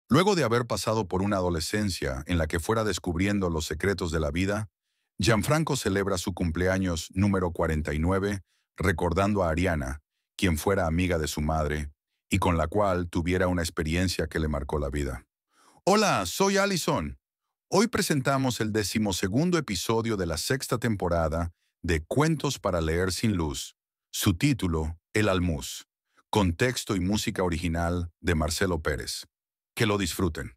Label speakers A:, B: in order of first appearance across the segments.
A: Luego de haber pasado por una adolescencia en la que fuera descubriendo los secretos de la vida, Gianfranco celebra su cumpleaños número 49, recordando a Ariana, quien fuera amiga de su madre, y con la cual tuviera una experiencia que le marcó la vida. Hola, soy Allison. Hoy presentamos el 12º episodio de la 6ª temporada de Cuentos para leer sin luz. Su título, El Almuz. Contexto y música original de Marcelo Pérez. Que lo disfruten.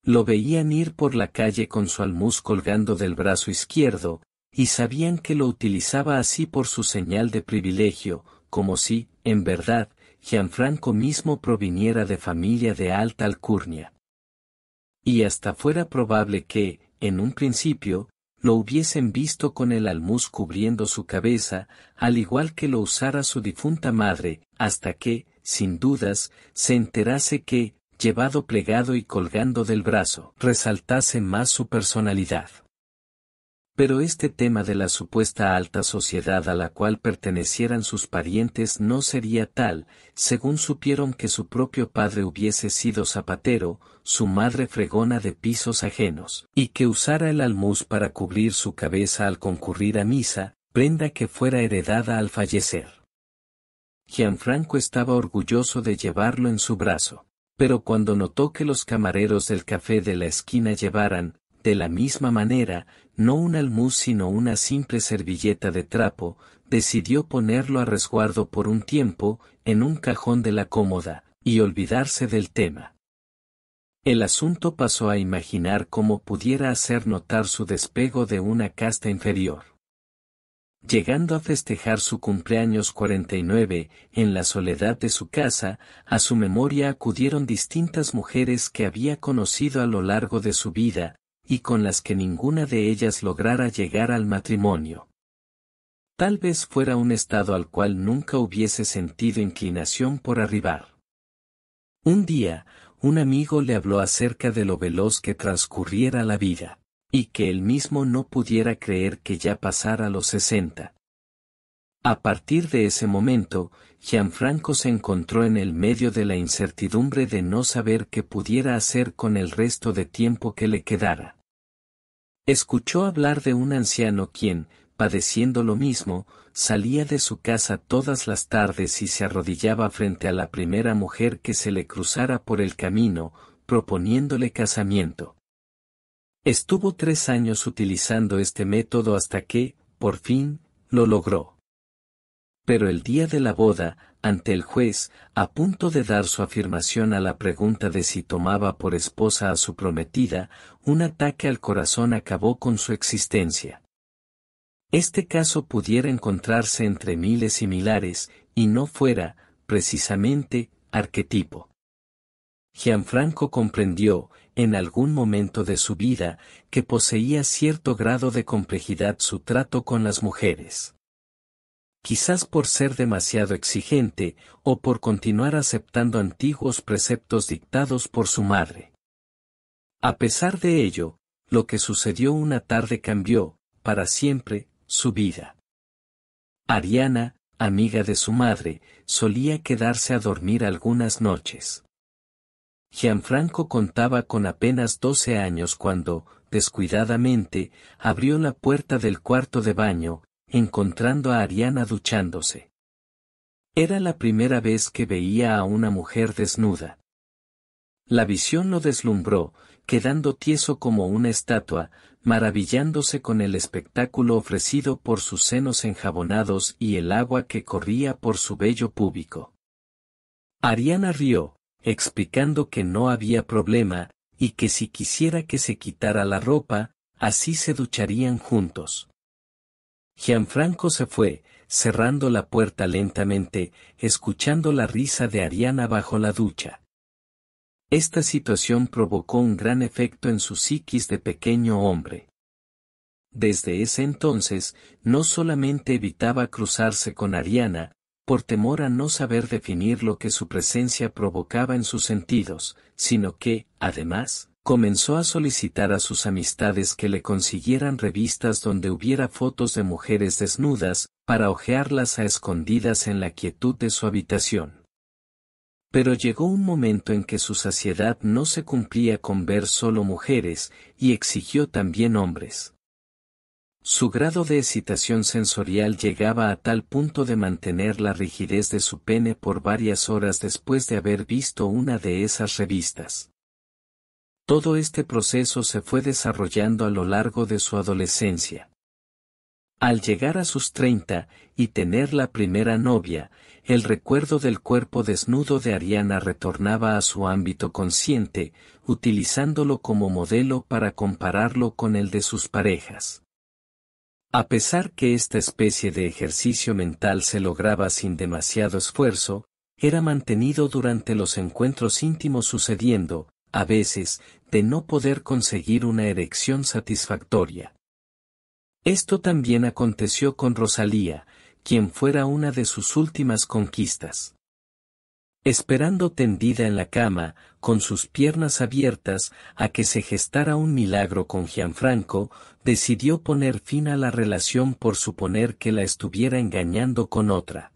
B: Lo veían ir por la calle con su almuz colgando del brazo izquierdo, y sabían que lo utilizaba así por su señal de privilegio, como si, en verdad, Gianfranco mismo proviniera de familia de alta alcurnia. Y hasta fuera probable que, en un principio, lo hubiesen visto con el almuz cubriendo su cabeza, al igual que lo usara su difunta madre, hasta que, sin dudas, se enterase que, llevado plegado y colgando del brazo, resaltase más su personalidad. Pero este tema de la supuesta alta sociedad a la cual pertenecieran sus parientes no sería tal, según supieron que su propio padre hubiese sido zapatero, su madre fregona de pisos ajenos, y que usara el almuz para cubrir su cabeza al concurrir a misa, prenda que fuera heredada al fallecer. Gianfranco estaba orgulloso de llevarlo en su brazo. Pero cuando notó que los camareros del café de la esquina llevaran, de la misma manera, no un almuz sino una simple servilleta de trapo, decidió ponerlo a resguardo por un tiempo, en un cajón de la cómoda, y olvidarse del tema. El asunto pasó a imaginar cómo pudiera hacer notar su despego de una casta inferior. Llegando a festejar su cumpleaños 49, en la soledad de su casa, a su memoria acudieron distintas mujeres que había conocido a lo largo de su vida, y con las que ninguna de ellas lograra llegar al matrimonio. Tal vez fuera un estado al cual nunca hubiese sentido inclinación por arribar. Un día, un amigo le habló acerca de lo veloz que transcurriera la vida, y que él mismo no pudiera creer que ya pasara los 60. A partir de ese momento, Gianfranco se encontró en el medio de la incertidumbre de no saber qué pudiera hacer con el resto de tiempo que le quedara. Escuchó hablar de un anciano quien, padeciendo lo mismo, salía de su casa todas las tardes y se arrodillaba frente a la primera mujer que se le cruzara por el camino, proponiéndole casamiento. Estuvo 3 años utilizando este método hasta que, por fin, lo logró. Pero el día de la boda, ante el juez, a punto de dar su afirmación a la pregunta de si tomaba por esposa a su prometida, un ataque al corazón acabó con su existencia. Este caso pudiera encontrarse entre miles similares, y no fuera, precisamente, arquetipo. Gianfranco comprendió, en algún momento de su vida, que poseía cierto grado de complejidad su trato con las mujeres. Quizás por ser demasiado exigente, o por continuar aceptando antiguos preceptos dictados por su madre. A pesar de ello, lo que sucedió una tarde cambió, para siempre, su vida. Ariana, amiga de su madre, solía quedarse a dormir algunas noches. Gianfranco contaba con apenas 12 años cuando, descuidadamente, abrió la puerta del cuarto de baño, encontrando a Ariana duchándose. Era la primera vez que veía a una mujer desnuda. La visión lo deslumbró, quedando tieso como una estatua, maravillándose con el espectáculo ofrecido por sus senos enjabonados y el agua que corría por su vello púbico. Ariana rió, explicando que no había problema, y que si quisiera que se quitara la ropa, así se ducharían juntos. Gianfranco se fue, cerrando la puerta lentamente, escuchando la risa de Ariana bajo la ducha. Esta situación provocó un gran efecto en su psiquis de pequeño hombre. Desde ese entonces, no solamente evitaba cruzarse con Ariana, por temor a no saber definir lo que su presencia provocaba en sus sentidos, sino que, además, comenzó a solicitar a sus amistades que le consiguieran revistas donde hubiera fotos de mujeres desnudas, para hojearlas a escondidas en la quietud de su habitación. Pero llegó un momento en que su saciedad no se cumplía con ver solo mujeres, y exigió también hombres. Su grado de excitación sensorial llegaba a tal punto de mantener la rigidez de su pene por varias horas después de haber visto una de esas revistas. Todo este proceso se fue desarrollando a lo largo de su adolescencia. Al llegar a sus 30 y tener la primera novia, el recuerdo del cuerpo desnudo de Ariana retornaba a su ámbito consciente, utilizándolo como modelo para compararlo con el de sus parejas. A pesar que esta especie de ejercicio mental se lograba sin demasiado esfuerzo, era mantenido durante los encuentros íntimos sucediendo, a veces, de no poder conseguir una erección satisfactoria. Esto también aconteció con Rosalía, quien fuera una de sus últimas conquistas. Esperando tendida en la cama, con sus piernas abiertas, a que se gestara un milagro con Gianfranco, decidió poner fin a la relación por suponer que la estuviera engañando con otra.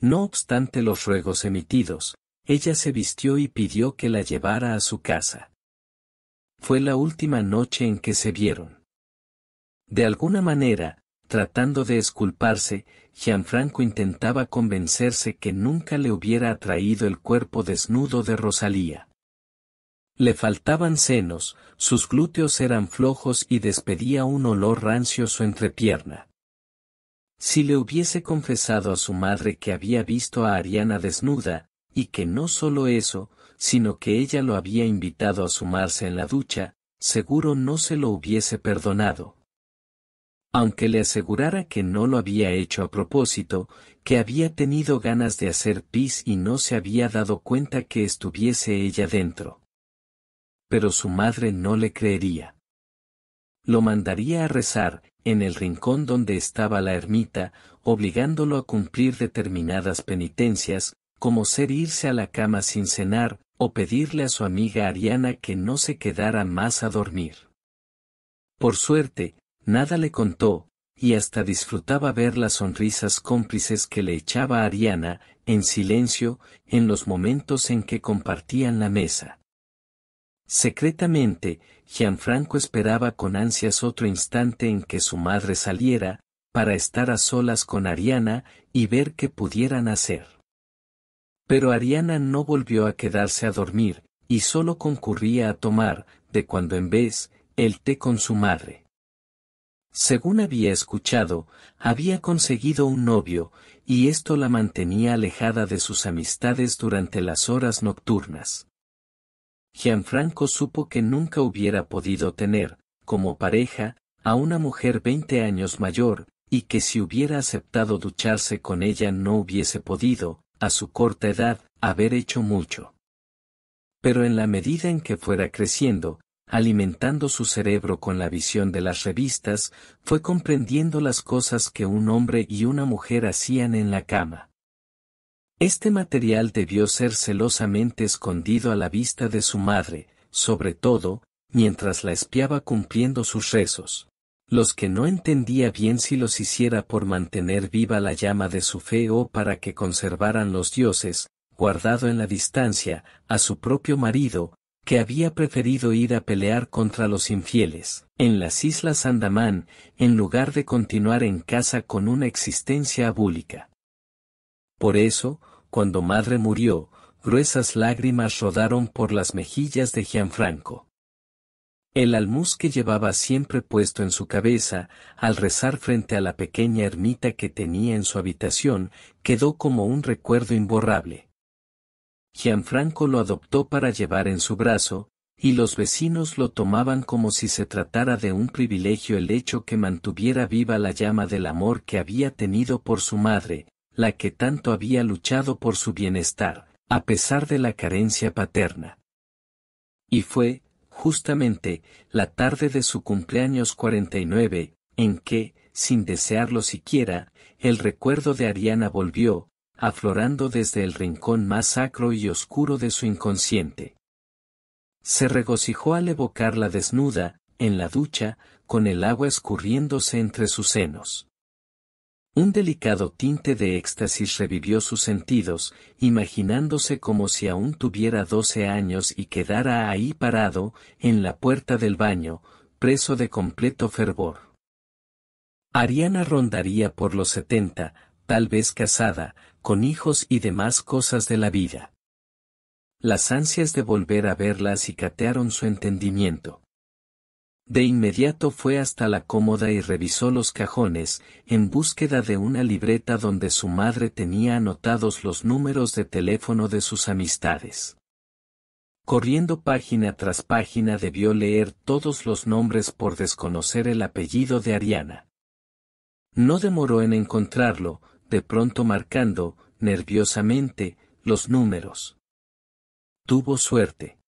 B: No obstante los ruegos emitidos, ella se vistió y pidió que la llevara a su casa. Fue la última noche en que se vieron. De alguna manera, tratando de exculparse, Gianfranco intentaba convencerse que nunca le hubiera atraído el cuerpo desnudo de Rosalía. Le faltaban senos, sus glúteos eran flojos y despedía un olor rancio su entrepierna. Si le hubiese confesado a su madre que había visto a Ariana desnuda, y que no solo eso, sino que ella lo había invitado a asomarse en la ducha, seguro no se lo hubiese perdonado. Aunque le asegurara que no lo había hecho a propósito, que había tenido ganas de hacer pis y no se había dado cuenta que estuviese ella dentro. Pero su madre no le creería. Lo mandaría a rezar, en el rincón donde estaba la ermita, obligándolo a cumplir determinadas penitencias, como ser irse a la cama sin cenar, o pedirle a su amiga Ariana que no se quedara más a dormir. Por suerte, nada le contó, y hasta disfrutaba ver las sonrisas cómplices que le echaba Ariana, en silencio, en los momentos en que compartían la mesa. Secretamente, Gianfranco esperaba con ansias otro instante en que su madre saliera, para estar a solas con Ariana, y ver qué pudieran hacer. Pero Ariana no volvió a quedarse a dormir, y solo concurría a tomar, de cuando en vez, el té con su madre. Según había escuchado, había conseguido un novio, y esto la mantenía alejada de sus amistades durante las horas nocturnas. Gianfranco supo que nunca hubiera podido tener, como pareja, a una mujer 20 años mayor, y que si hubiera aceptado ducharse con ella no hubiese podido, a su corta edad, haber hecho mucho. Pero en la medida en que fuera creciendo, alimentando su cerebro con la visión de las revistas, fue comprendiendo las cosas que un hombre y una mujer hacían en la cama. Este material debió ser celosamente escondido a la vista de su madre, sobre todo, mientras la espiaba cumpliendo sus rezos. Los que no entendía bien si los hiciera por mantener viva la llama de su fe o para que conservaran los dioses, guardado en la distancia, a su propio marido, que había preferido ir a pelear contra los infieles, en las Islas Andamán, en lugar de continuar en casa con una existencia abúlica. Por eso, cuando madre murió, gruesas lágrimas rodaron por las mejillas de Gianfranco. El almuz que llevaba siempre puesto en su cabeza, al rezar frente a la pequeña ermita que tenía en su habitación, quedó como un recuerdo imborrable. Gianfranco lo adoptó para llevar en su brazo, y los vecinos lo tomaban como si se tratara de un privilegio el hecho que mantuviera viva la llama del amor que había tenido por su madre, la que tanto había luchado por su bienestar, a pesar de la carencia paterna. Y fue, justamente, la tarde de su cumpleaños 49, en que, sin desearlo siquiera, el recuerdo de Ariana volvió, aflorando desde el rincón más sacro y oscuro de su inconsciente. Se regocijó al evocarla desnuda, en la ducha, con el agua escurriéndose entre sus senos. Un delicado tinte de éxtasis revivió sus sentidos, imaginándose como si aún tuviera 12 años y quedara ahí parado, en la puerta del baño, preso de completo fervor. Ariana rondaría por los 70, tal vez casada, con hijos y demás cosas de la vida. Las ansias de volver a verla acicatearon su entendimiento. De inmediato fue hasta la cómoda y revisó los cajones, en búsqueda de una libreta donde su madre tenía anotados los números de teléfono de sus amistades. Corriendo página tras página debió leer todos los nombres por desconocer el apellido de Ariana. No demoró en encontrarlo, de pronto marcando, nerviosamente, los números. Tuvo suerte.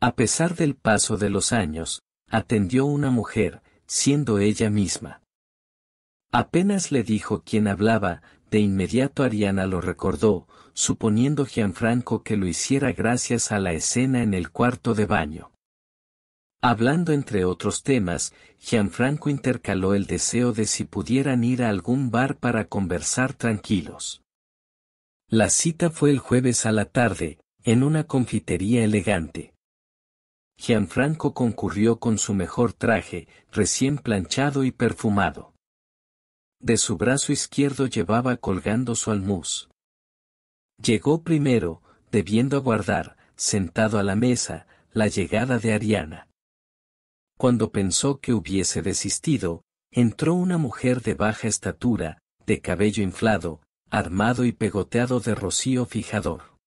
B: A pesar del paso de los años, atendió una mujer, siendo ella misma. Apenas le dijo quién hablaba, de inmediato Ariana lo recordó, suponiendo Gianfranco que lo hiciera gracias a la escena en el cuarto de baño. Hablando entre otros temas, Gianfranco intercaló el deseo de si pudieran ir a algún bar para conversar tranquilos. La cita fue el jueves a la tarde, en una confitería elegante. Gianfranco concurrió con su mejor traje, recién planchado y perfumado. De su brazo izquierdo llevaba colgando su almuz. Llegó primero, debiendo aguardar, sentado a la mesa, la llegada de Ariana. Cuando pensó que hubiese desistido, entró una mujer de baja estatura, de cabello inflado, armado y pegoteado de rocío fijador.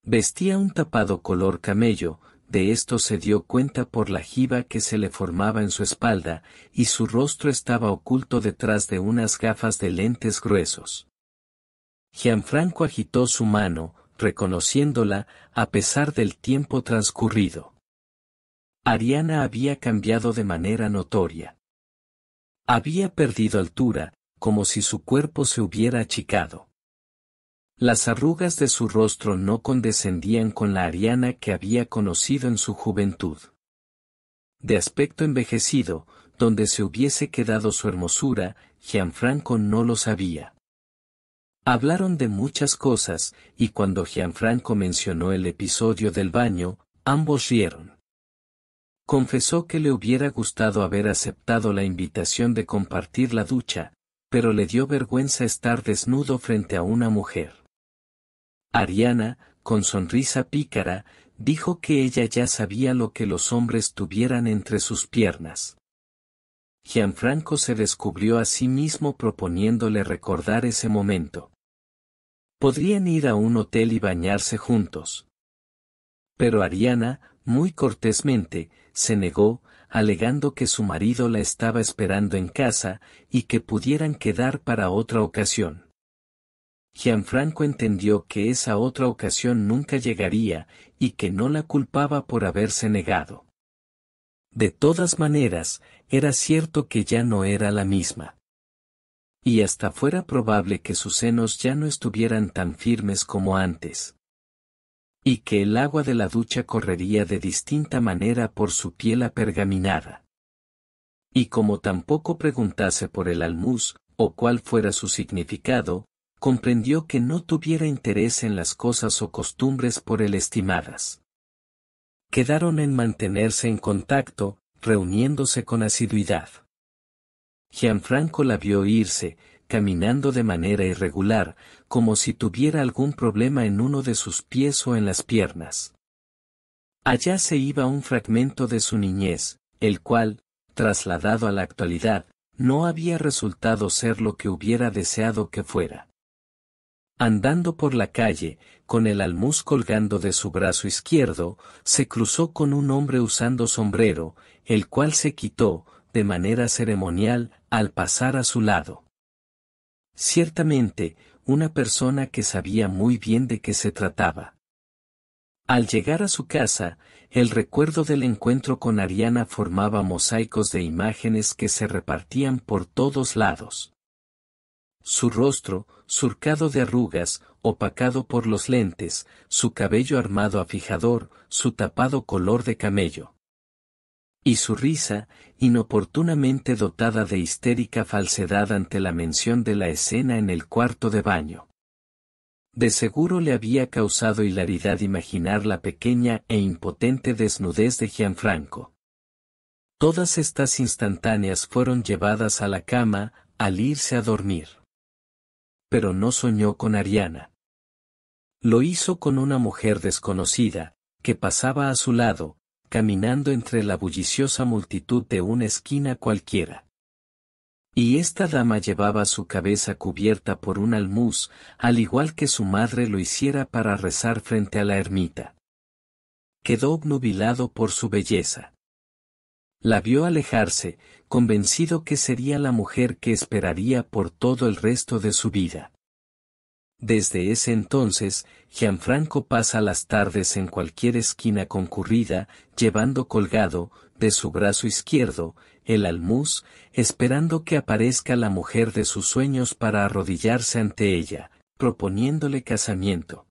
B: Vestía un tapado color camello, de esto se dio cuenta por la jiba que se le formaba en su espalda, y su rostro estaba oculto detrás de unas gafas de lentes gruesos. Gianfranco agitó su mano, reconociéndola, a pesar del tiempo transcurrido. Ariana había cambiado de manera notoria. Había perdido altura, como si su cuerpo se hubiera achicado. Las arrugas de su rostro no condescendían con la Ariana que había conocido en su juventud. De aspecto envejecido, donde se hubiese quedado su hermosura, Gianfranco no lo sabía. Hablaron de muchas cosas, y cuando Gianfranco mencionó el episodio del baño, ambos rieron. Confesó que le hubiera gustado haber aceptado la invitación de compartir la ducha, pero le dio vergüenza estar desnudo frente a una mujer. Ariana, con sonrisa pícara, dijo que ella ya sabía lo que los hombres tuvieran entre sus piernas. Gianfranco se descubrió a sí mismo proponiéndole recordar ese momento. Podrían ir a un hotel y bañarse juntos. Pero Ariana, muy cortésmente, se negó, alegando que su marido la estaba esperando en casa, y que pudieran quedar para otra ocasión. Gianfranco entendió que esa otra ocasión nunca llegaría, y que no la culpaba por haberse negado. De todas maneras, era cierto que ya no era la misma. Y hasta fuera probable que sus senos ya no estuvieran tan firmes como antes. Y que el agua de la ducha correría de distinta manera por su piel apergaminada. Y como tampoco preguntase por el almuz, o cuál fuera su significado, comprendió que no tuviera interés en las cosas o costumbres por él estimadas. Quedaron en mantenerse en contacto, reuniéndose con asiduidad. Gianfranco la vio irse, caminando de manera irregular, como si tuviera algún problema en uno de sus pies o en las piernas. Allá se iba un fragmento de su niñez, el cual, trasladado a la actualidad, no había resultado ser lo que hubiera deseado que fuera. Andando por la calle, con el almuz colgando de su brazo izquierdo, se cruzó con un hombre usando sombrero, el cual se quitó, de manera ceremonial, al pasar a su lado. Ciertamente, una persona que sabía muy bien de qué se trataba. Al llegar a su casa, el recuerdo del encuentro con Ariana formaba mosaicos de imágenes que se repartían por todos lados. Su rostro, surcado de arrugas, opacado por los lentes, su cabello armado a fijador, su tapado color de camello. Y su risa, inoportunamente dotada de histérica falsedad ante la mención de la escena en el cuarto de baño. De seguro le había causado hilaridad imaginar la pequeña e impotente desnudez de Gianfranco. Todas estas instantáneas fueron llevadas a la cama, al irse a dormir. Pero no soñó con Ariana. Lo hizo con una mujer desconocida, que pasaba a su lado, caminando entre la bulliciosa multitud de una esquina cualquiera. Y esta dama llevaba su cabeza cubierta por un almuz, al igual que su madre lo hiciera para rezar frente a la ermita. Quedó obnubilado por su belleza. La vio alejarse, convencido que sería la mujer que esperaría por todo el resto de su vida. Desde ese entonces, Gianfranco pasa las tardes en cualquier esquina concurrida, llevando colgado, de su brazo izquierdo, el almuz, esperando que aparezca la mujer de sus sueños para arrodillarse ante ella, proponiéndole casamiento.